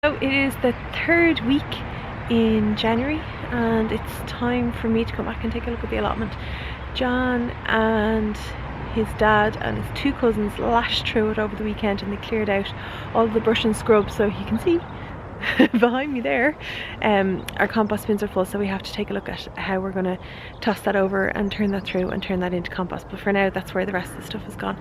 So it is the third week in January and it's time for me to come back and take a look at the allotment. John and his dad and his two cousins lashed through it over the weekend and they cleared out all the brush and scrub, so you can see behind me there our compost bins are full, so we have to take a look at how we're going to toss that over and turn that through and turn that into compost. But for now, that's where the rest of the stuff has gone.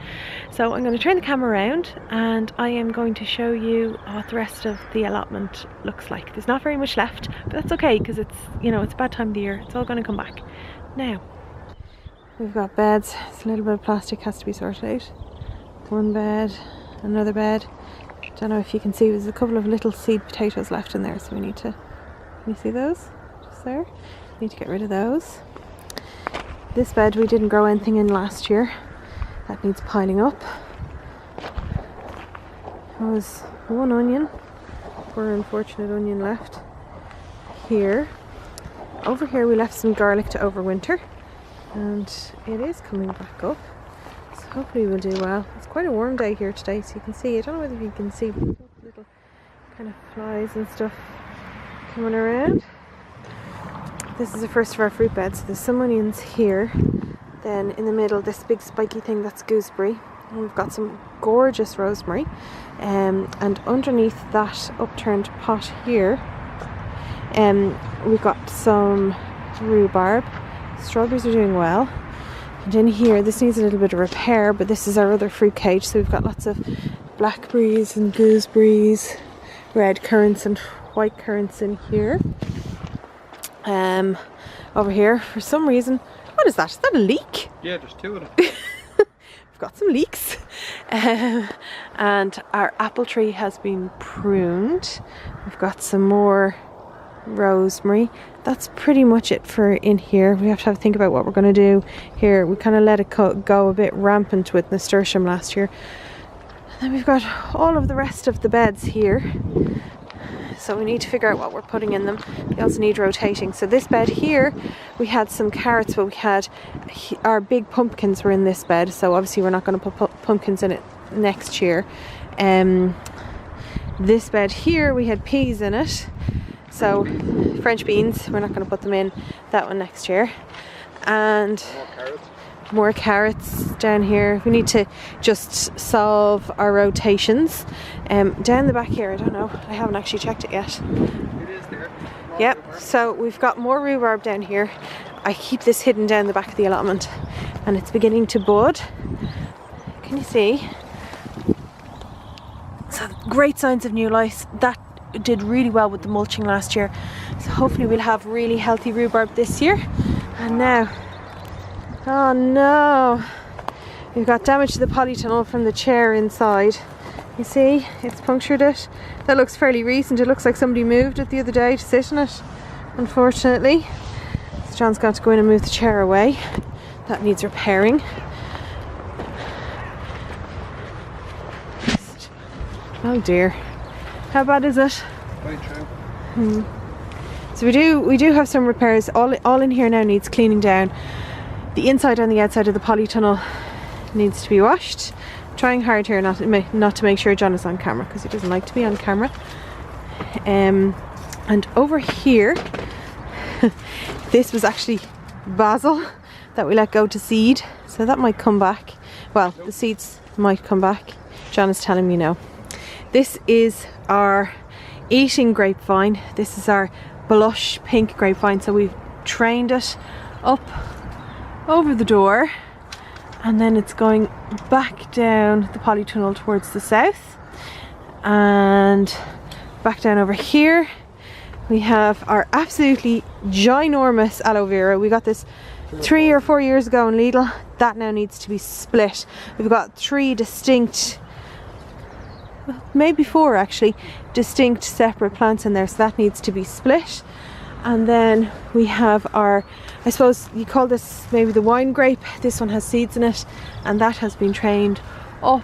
So I'm going to turn the camera around and I am going to show you what the rest of the allotment looks like. There's not very much left, but that's okay because it's, you know, it's a bad time of the year. It's all going to come back. Now we've got beds. It's a little bit of plastic has to be sorted out. One bed, another bed. Don't know if you can see, there's a couple of little seed potatoes left in there, so we need to, can you see those? Just there. Need to get rid of those. This bed we didn't grow anything in last year. That needs piling up. There was one onion, poor unfortunate onion left here. Over here we left some garlic to overwinter, and it is coming back up. Hopefully we'll do well. It's quite a warm day here today, so you can see, I don't know whether you can see, but little kind of flies and stuff coming around. This is the first of our fruit beds. There's some onions here. Then in the middle, this big spiky thing, that's gooseberry. And we've got some gorgeous rosemary. And underneath that upturned pot here, we've got some rhubarb. Strawberries are doing well. And in here, this needs a little bit of repair, but this is our other fruit cage, so we've got lots of blackberries and gooseberries, red currants and white currants in here. Over here, for some reason, what is that? Is that a leek? Yeah, there's two of them. We've got some leeks. And our apple tree has been pruned. We've got some more rosemary. That's pretty much it for in here. We have to think about what we're going to do here. We kind of let it go a bit rampant with nasturtium last year. And then we've got all of the rest of the beds here, so we need to figure out what we're putting in them. We also need rotating. So this bed here, we had some carrots, but we had our big pumpkins were in this bed, so obviously we're not going to put pumpkins in it next year. This bed here, we had peas in it. So French beans, we're not going to put them in that one next year. And more carrots down here. We need to just solve our rotations. Down the back here, I don't know, I haven't actually checked it yet. It is there. Yep, so we've got more rhubarb down here. I keep this hidden down the back of the allotment and it's beginning to bud. Can you see? So great signs of new life. That did really well with the mulching last year, so hopefully we'll have really healthy rhubarb this year. And now, oh no, we've got damage to the polytunnel from the chair inside. You see, it's punctured it. That looks fairly recent. It looks like somebody moved it the other day to sit in it, unfortunately. So John's got to go in and move the chair away. That needs repairing. Oh dear. How bad is it? Quite true. So we do have some repairs. All in here now needs cleaning down. The inside and the outside of the polytunnel needs to be washed. Trying hard here not to make sure John is on camera because he doesn't like to be on camera. And over here, this was actually basil that we let go to seed, so that might come back. Well, the seeds might come back. John is telling me no. This is our eating grapevine. This is our blush pink grapevine. So we've trained it up over the door and then it's going back down the polytunnel towards the south and back down over here. We have our absolutely ginormous aloe vera. We got this 3 or 4 years ago in Lidl. That now needs to be split. We've got 3 distinct, maybe 4 actually, distinct separate plants in there, so that needs to be split. And then we have our, I suppose you call this maybe the wine grape. This one has seeds in it and that has been trained up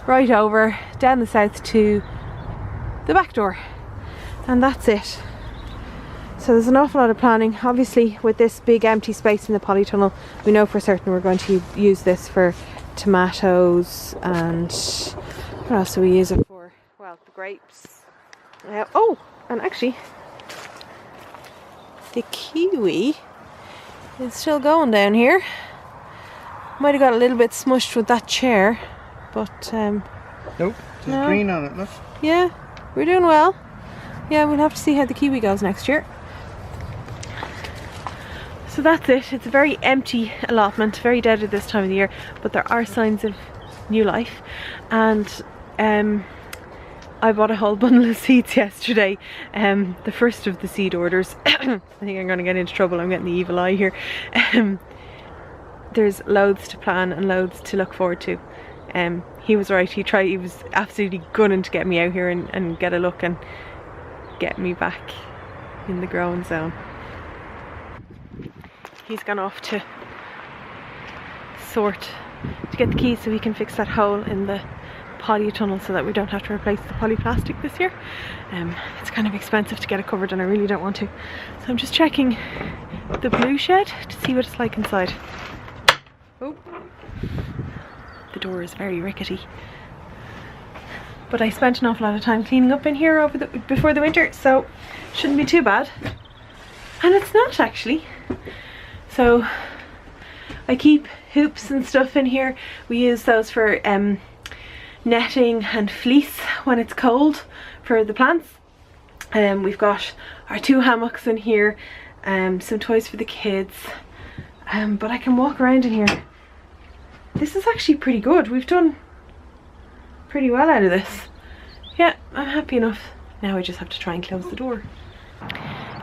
right over down the south to the back door, and that's it. So there's an awful lot of planning. Obviously with this big empty space in the polytunnel, we know for certain we're going to use this for tomatoes, and what else do we use it for? Well, the grapes. Oh, and actually, the kiwi is still going down here. Might have got a little bit smushed with that chair, but Nope, there's no. green on it, look. Yeah, we're doing well. Yeah, we'll have to see how the kiwi goes next year. So that's it. It's a very empty allotment, very dead at this time of the year, but there are signs of new life. And I bought a whole bundle of seeds yesterday, the first of the seed orders. I think I'm going to get into trouble. I'm getting the evil eye here. There's loads to plan and loads to look forward to. He was right. He was absolutely gunning to get me out here and get a look and get me back in the growing zone. He's gone off to get the keys so we can fix that hole in the polytunnel so that we don't have to replace the polyplastic this year. It's kind of expensive to get it covered and I really don't want to. So I'm just checking the blue shed to see what it's like inside. Oh, the door is very rickety. But I spent an awful lot of time cleaning up in here before the winter, so shouldn't be too bad. And it's not actually. So I keep hoops and stuff in here. We use those for netting and fleece when it's cold for the plants. We've got our 2 hammocks in here, some toys for the kids, but I can walk around in here. This is actually pretty good. We've done pretty well out of this. Yeah, I'm happy enough. Now I just have to try and close the door.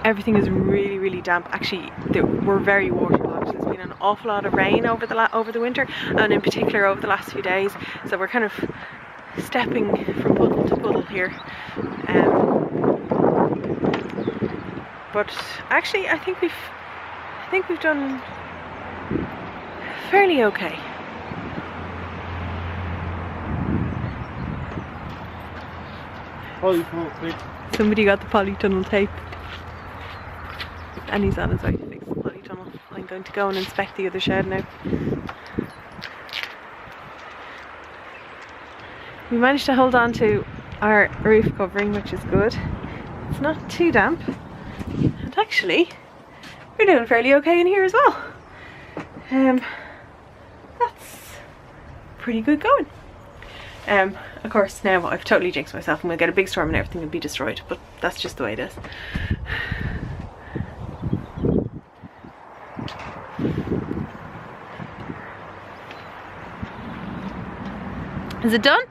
Everything is really, really damp. Actually, we're very waterlogged. There's been an awful lot of rain over the winter, and in particular over the last few days. So we're kind of stepping from puddle to puddle here. But actually, I think we've done fairly okay. Polytunnel tape. Somebody got the polytunnel tape. And he's on his way to fix the polytunnel. I'm going to go and inspect the other shed now. We managed to hold on to our roof covering, which is good. It's not too damp. And actually, we're doing fairly okay in here as well. That's pretty good going. Of course, now I've totally jinxed myself and we'll get a big storm and everything will be destroyed, but that's just the way it is. Is it done?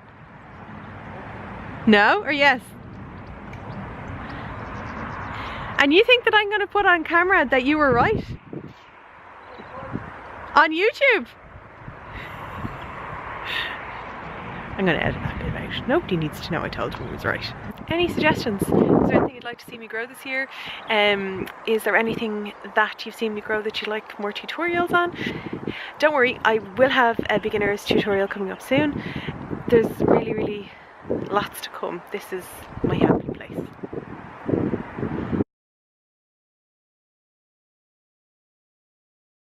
No or yes? And you think that I'm going to put on camera that you were right? On YouTube? I'm going to edit that bit out. Nobody needs to know I told him he was right. Any suggestions? Is there anything you'd like to see me grow this year? Is there anything that you've seen me grow that you'd like more tutorials on? Don't worry, I will have a beginner's tutorial coming up soon. There's really, really lots to come. This is my happy place.